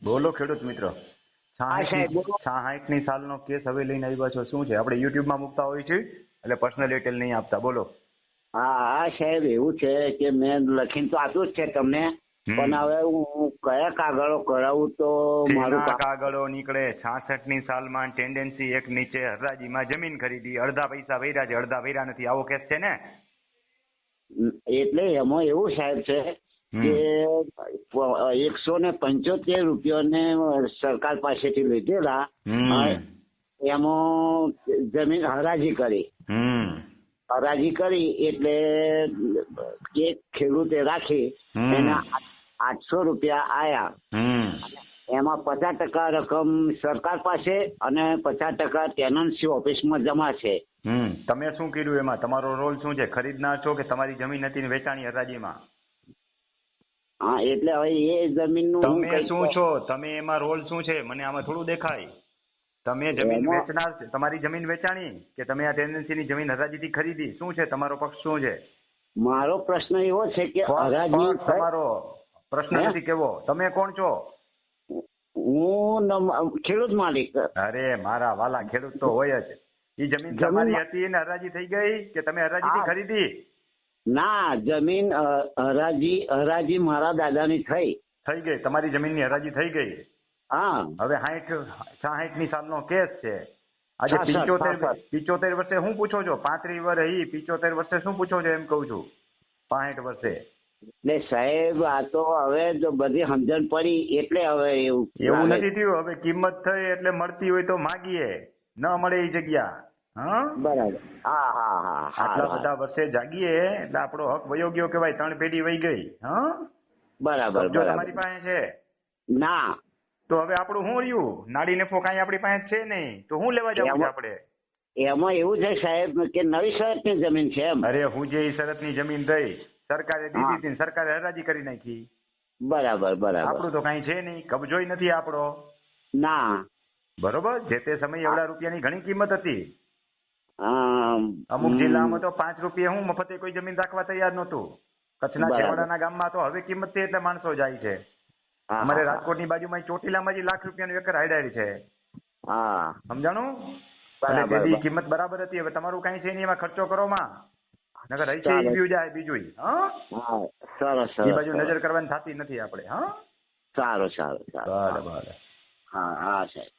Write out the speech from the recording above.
બોલો ખેડૂત મિત્ર. હા સાહેબ બોલો. 66ની સાલનો કેસ હવે લઈને આવ્યા છો, શું છે? આપણે યુટ્યુબમાં મૂકતા હોઈએ છીએ એટલે પર્સનલ ડિટેલ નહીં આપતા. બોલો. હા સાહેબ, એવું છે કે મેં લખીને તો આપ્યું જ છે તમને, પણ હવે હું કયા કાગળો કરાવું તો મારું તેના કાગળો નીકળે. 66ની સાલમાં ટેન્ડન્સી એક નીચે હરાજીમાં જમીન ખરીદી, અડધા પૈસા ભર્યા છે, અડધા ભર્યા નથી, આવો કેસ છે ને? એટલે એમાં એવું સાહેબ છે કે 175 રૂપિયાને સરકાર પાસેથી લીધેલા, એમાં જમીન હરાજી કરી એટલે એક ખેડૂતે રાખી એના 800 રૂપિયા આયા. એમાં 50% રકમ સરકાર પાસે અને 50% ટેનન્સી ઓફિસમાં જમા છે. તમે શું કર્યું એમાં? તમારો રોલ શું છે? ખરીદનાર છો કે તમારી જમીન હતી ને વેચાણી હરાજીમાં? હા, એટલે હવે એ જમીનનું તમે શું છો? તમે એમાં રોલ શું છે? મને આમાં થોડું દેખાય. તમે જમીન વેચનાર, તમારી જમીન વેચાણી કે તમે આ ટેન્ડન્સીની જમીન હરાજીથી ખરીદી? શું છે તમારો પક્ષ? શું છે? મારો પ્રશ્ન એવો છે કે હરાજી તમારો પ્રશ્ન નથી કેવો. તમે કોણ છો? હું ખેડૂત માલિક. અરે મારા વાલા, ખેડૂત તો હોય જ. એ જમીન તમારી હતી ને હરાજી થઈ ગઈ કે તમે હરાજીથી ખરીદી? ના, જમીન હરાજી મારા દાદાની થઈ ગઈ. તમારી જમીનની હરાજી થઈ ગઈ. હા. હવે 66ની સાલનો કેસ છે. આજે 75 વર્ષે શું પૂછો છો? 35 વર્ષ 75 વર્ષે શું પૂછો છો એમ કઉ છું. 65 વર્ષે. એટલે સાહેબ, આ તો હવે જો બધી સમજણ પડી એટલે હવે એવું નથી થયું. હવે કિંમત થઈ એટલે મળતી હોય તો માગીએ, ન મળે એ જગ્યા. હા, બરાબર. હા. આટલા બધા વર્ષે જાગીએ એટલે આપણો હક વયો ગયો કહેવાય. 3 પેઢી વહી ગઈ. હા, બરાબર. જો તમારી પાસે છે ના, તો હવે આપણું શું રહ્યું? નાડી નફો કાંઈ આપણી પાસે છે નહીં, તો શું લેવા જવું છે આપણે? એમાં એવું છે સાહેબ કે નવી શરતની જમીન છે એમ. અરે હું જે શરતની જમીન થઈ, સરકારે દીધી હતી, સરકારે હરાજી કરી નાખી. બરાબર. આપણું તો કાંઈ છે નહીં, કબજોય નથી આપણો. ના, બરોબર. જે તે સમયે એવડા રૂપિયાની ઘણી કિંમત હતી. અમુક જિલ્લામાં તો 5 રૂપિયા હું મફતે કોઈ જમીન રાખવા તૈયાર નહોતું. કચ્છના છેવાડાના ગામમાં તો હવે કિંમત છે એટલે માણસો જાય છે. અમારે રાજકોટની બાજુમાં ચોટીલામાં જ લાખ રૂપિયાનું એકર હાઈડાય છે. સમજાણું? એટલે કિંમત બરાબર હતી. હવે તમારું કઈ છે નહીં, એમાં ખર્ચો કરો માં. નકર રહી છે એ જાય બીજું. સરસ. એ બાજુ નજર કરવાની થતી નથી આપણે. હા, સારું. બરાબર. હા સાહેબ.